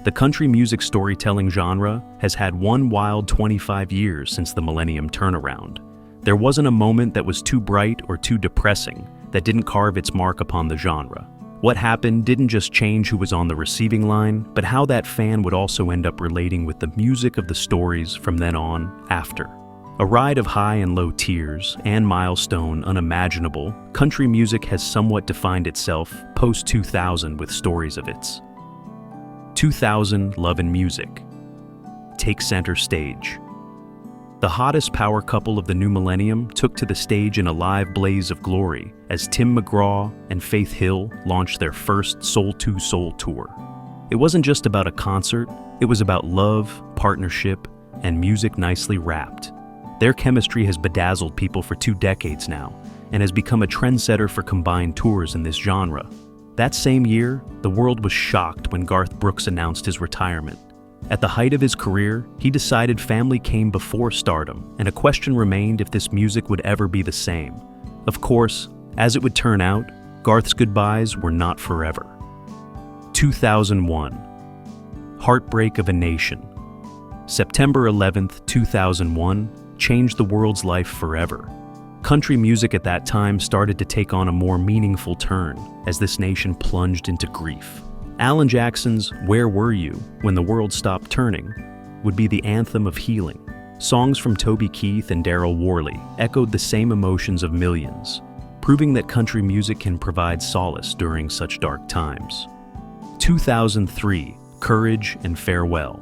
The country music storytelling genre has had one wild 25 years since the millennium turnaround. There wasn't a moment that was too bright or too depressing that didn't carve its mark upon the genre. What happened didn't just change who was on the receiving line, but how that fan would also end up relating with the music of the stories from then on after. A ride of high and low tears and milestone unimaginable, country music has somewhat defined itself post-2000 with stories of its 2000 love and music take center stage. The hottest power couple of the new millennium took to the stage in a live blaze of glory as Tim McGraw and Faith Hill launched their first Soul2Soul Tour. It wasn't just about a concert, it was about love, partnership, and music nicely wrapped. Their chemistry has bedazzled people for 2 decades now and has become a trendsetter for combined tours in this genre. That same year, the world was shocked when Garth Brooks announced his retirement. At the height of his career, he decided family came before stardom, and a question remained if this music would ever be the same. Of course, as it would turn out, Garth's goodbyes were not forever. 2001. Heartbreak of a Nation. September 11th, 2001 changed the world's life forever. Country music at that time started to take on a more meaningful turn as this nation plunged into grief. Alan Jackson's "Where Were You When the World Stopped Turning" would be the anthem of healing. Songs from Toby Keith and Daryl Worley echoed the same emotions of millions, proving that country music can provide solace during such dark times. 2003, Courage and Farewell.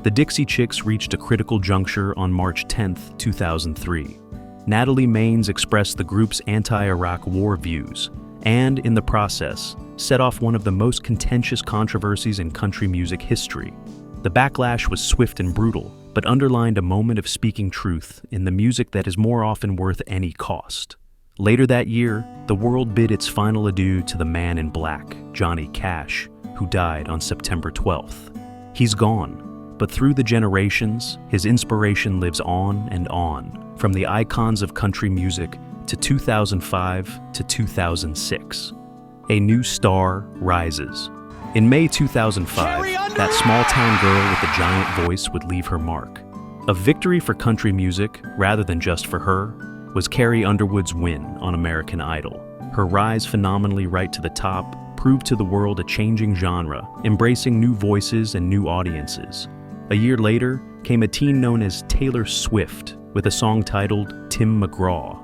The Dixie Chicks reached a critical juncture on March 10, 2003. Natalie Maines expressed the group's anti-Iraq war views, and, in the process, set off one of the most contentious controversies in country music history. The backlash was swift and brutal, but underlined a moment of speaking truth in the music that is more often worth any cost. Later that year, the world bid its final adieu to the man in black, Johnny Cash, who died on September 12th. He's gone, but through the generations, his inspiration lives on and on, from the icons of country music to 2005 to 2006. A new star rises. In May 2005, that small-town girl with the giant voice would leave her mark. A victory for country music, rather than just for her, was Carrie Underwood's win on American Idol. Her rise phenomenally right to the top proved to the world a changing genre, embracing new voices and new audiences. A year later came a teen known as Taylor Swift with a song titled Tim McGraw.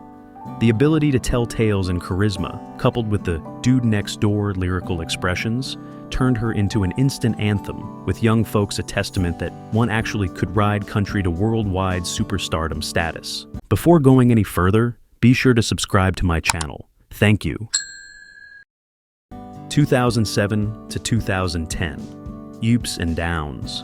The ability to tell tales and charisma, coupled with the dude next door lyrical expressions, turned her into an instant anthem, with young folks a testament that one actually could ride country to worldwide superstardom status. Before going any further, be sure to subscribe to my channel. Thank you. 2007 to 2010, Ups and Downs.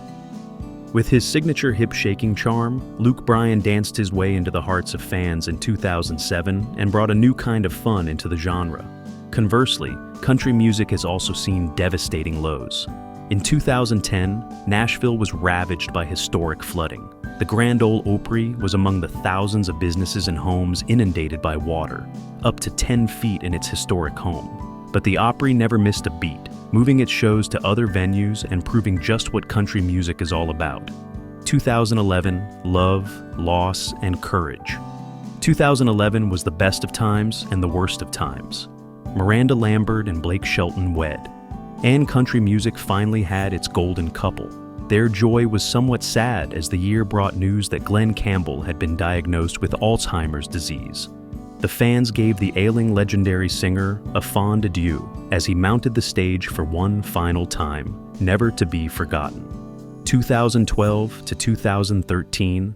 With his signature hip-shaking charm, Luke Bryan danced his way into the hearts of fans in 2007 and brought a new kind of fun into the genre. Conversely, country music has also seen devastating lows. In 2010, Nashville was ravaged by historic flooding. The Grand Ole Opry was among the thousands of businesses and homes inundated by water, up to 10 feet in its historic home. But the Opry never missed a beat, moving its shows to other venues and proving just what country music is all about. 2011, Love, Loss, and Courage. 2011 was the best of times and the worst of times. Miranda Lambert and Blake Shelton wed, and country music finally had its golden couple. Their joy was somewhat sad as the year brought news that Glenn Campbell had been diagnosed with Alzheimer's disease. The fans gave the ailing legendary singer a fond adieu as he mounted the stage for one final time, never to be forgotten. 2012 to 2013,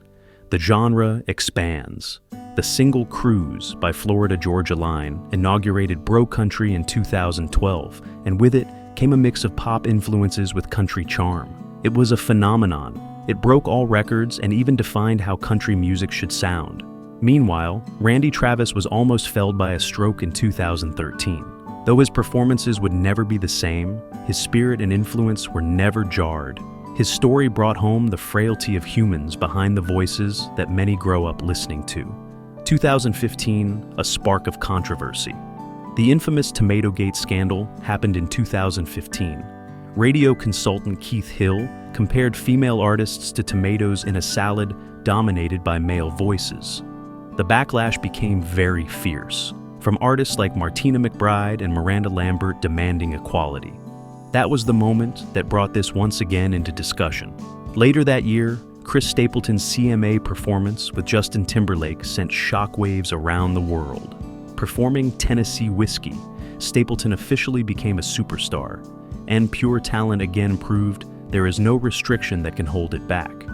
the genre expands. The single Cruise by Florida Georgia Line inaugurated bro country in 2012, and with it came a mix of pop influences with country charm. It was a phenomenon. It broke all records and even defined how country music should sound. Meanwhile, Randy Travis was almost felled by a stroke in 2013. Though his performances would never be the same, his spirit and influence were never jarred. His story brought home the frailty of humans behind the voices that many grow up listening to. 2015, a spark of controversy. The infamous Tomatogate scandal happened in 2015. Radio consultant Keith Hill compared female artists to tomatoes in a salad dominated by male voices. The backlash became very fierce, from artists like Martina McBride and Miranda Lambert demanding equality. That was the moment that brought this once again into discussion. Later that year, Chris Stapleton's CMA performance with Justin Timberlake sent shockwaves around the world. Performing Tennessee Whiskey, Stapleton officially became a superstar, and pure talent again proved there is no restriction that can hold it back.